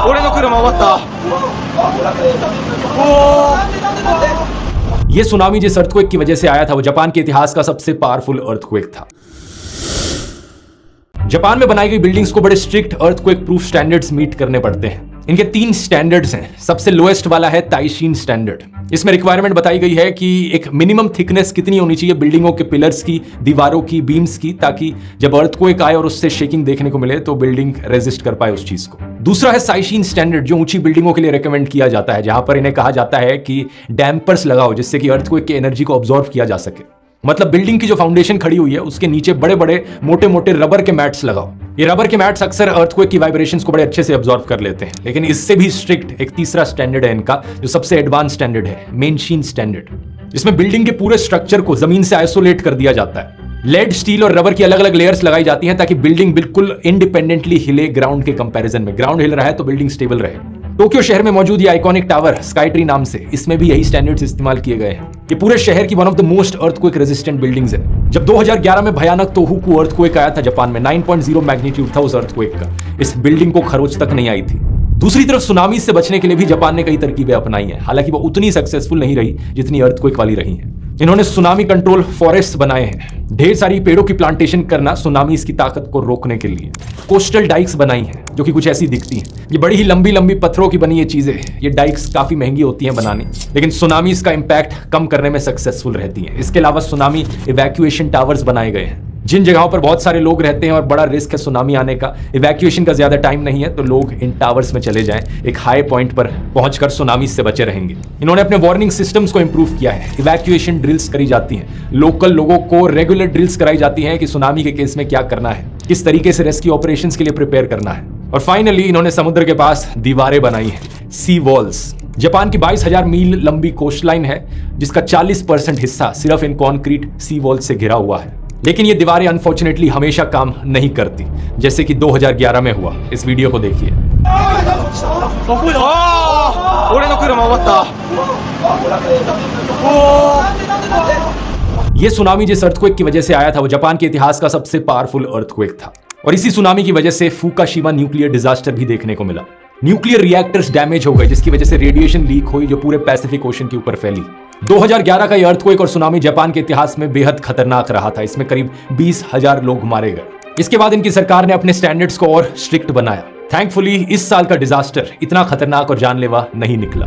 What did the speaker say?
俺の車終わった。 ये सुनामी जिस अर्थक्वेक की वजह से आया था वो जापान के इतिहास का सबसे पावरफुल अर्थक्वेक था। जापान में बनाई गई बिल्डिंग्स को बड़े strict earthquake proof standards meet करने पड़ते हैं। इनके 3 स्टैंडर्ड्स हैं। सबसे लोएस्ट वाला है ताइशीन स्टैंडर्ड। इसमें रिक्वायरमेंट बताई गई है कि एक मिनिमम थिकनेस कितनी होनी चाहिए बिल्डिंगों के पिलर्स की, दीवारों की, बीम्स की, ताकि जब अर्थक्वेक आए और उससे शेकिंग देखने को मिले तो बिल्डिंग रेजिस्ट कर पाए उस चीज को। दूसरा है साइशीन स्टैंडर्ड, जो ऊंची बिल्डिंगों के लिए रिकमेंड किया जाता है, जहां पर इन्हें कहा जाता है कि डैम्पर्स लगाओ जिससे कि अर्थक्वेक की एनर्जी को ऑब्जॉर्व किया जा सके। मतलब बिल्डिंग की जो फाउंडेशन खड़ी हुई है उसके नीचे बड़े बड़े मोटे मोटे रबर के मैट्स लगाओ। ये रबर के मैट्स अक्सर अर्थक्वेक की वाइब्रेशंस को बड़े अच्छे से ऑब्जॉर्व कर लेते हैं। लेकिन इससे भी स्ट्रिक्ट एक तीसरा स्टैंडर्ड है इनका, जो सबसे एडवांस स्टैंडर्ड है, मेनशीन स्टैंडर्ड। इसमें बिल्डिंग के पूरे स्ट्रक्चर को जमीन से आइसोलेट कर दिया जाता है। लेड, स्टील और रबर की अलग अलग लेयर्स लगाई जाती हैं ताकि बिल्डिंग बिल्कुल इंडिपेंडेंटली हिले ग्राउंड के कंपैरिजन में। ग्राउंड हिल रहा है तो बिल्डिंग स्टेबल रहे। टोक्यो शहर में मौजूद ये आइकॉनिक टावर स्काई ट्री नाम से, इसमें भी यही स्टैंडर्ड्स इस्तेमाल किए गए हैं। ये पूरे शहर की one of the most earthquake resistant buildings है। जब 2011 में भयानक तोहोकू अर्थक्वेक आया था जापान में, 9.0 मैग्नीट्यूड था उस अर्थक्वेक का। इस बिल्डिंग को खरोच तक नहीं आई थी। दूसरी तरफ सुनामी से बचने के लिए भी जापान ने कई तरकीबें अपनाई हैं, हालांकि वो उतनी सक्सेसफुल नहीं रही जितनी अर्थक्वेक वाली रही हैं। इन्होंने सुनामी कंट्रोल फॉरेस्ट बनाए हैं। ढेर सारी पेड़ों की प्लांटेशन करना सुनामीज की ताकत को रोकने के लिए। कोस्टल डाइक्स बनाई हैं जो कि कुछ ऐसी दिखती हैं। ये बड़ी ही लंबी लंबी पत्थरों की बनी ये चीजें, ये डाइक्स काफी महंगी होती हैं बनानी, लेकिन सुनामीज का इंपैक्ट कम करने में सक्सेसफुल रहती हैं। इसके अलावा सुनामी इवैक्यूएशन टावर्स बनाए गए हैं। जिन जगहों पर बहुत सारे लोग रहते हैं और बड़ा रिस्क है सुनामी आने का, इवैक्यूएशन का ज्यादा टाइम नहीं है, तो लोग इन टावर्स में चले जाएं। एक हाई पॉइंट पर पहुंचकर सुनामी से बचे रहेंगे। इन्होंने अपने वार्निंग सिस्टम्स को इंप्रूव किया है। इवैक्यूएशन ड्रिल्स करी जाती हैं। लोकल लोगों को रेगुलर ड्रिल्स कराई जाती हैं कि सुनामी के केस में क्या करना है, किस तरीके से रेस्क्यू ऑपरेशंस के लिए प्रिपेयर करना है। और फाइनली इन्होंने समुद्र के पास दीवारें बनाई हैं, सी वॉल्स। जापान की 22,000 मील लंबी कोस्टलाइन है, जिसका 40% हिस्सा सिर्फ इन कॉन्क्रीट सी वॉल से घिरा हुआ है। लेकिन ये दीवारें अनफॉर्चुनेटली हमेशा काम नहीं करती, जैसे कि 2011 में हुआ। इस वीडियो को देखिए। ये सुनामी जिस अर्थक्वेक की वजह से आया था वो जापान के इतिहास का सबसे पावरफुल अर्थक्वेक था, और इसी सुनामी की वजह से फुकुशिमा न्यूक्लियर डिजास्टर भी देखने को मिला। न्यूक्लियर रिएक्टर्स डैमेज हो गए, जिसकी वजह से रेडिएशन लीक हुई जो पूरे पैसिफिक ओशन के ऊपर फैली। 2011 का यह अर्थक्वेक और सुनामी जापान के इतिहास में बेहद खतरनाक रहा था। इसमें करीब 20,000 लोग मारे गए। इसके बाद इनकी सरकार ने अपने स्टैंडर्ड्स को और स्ट्रिक्ट बनाया। थैंकफुली इस साल का डिजास्टर इतना खतरनाक और जानलेवा नहीं निकला।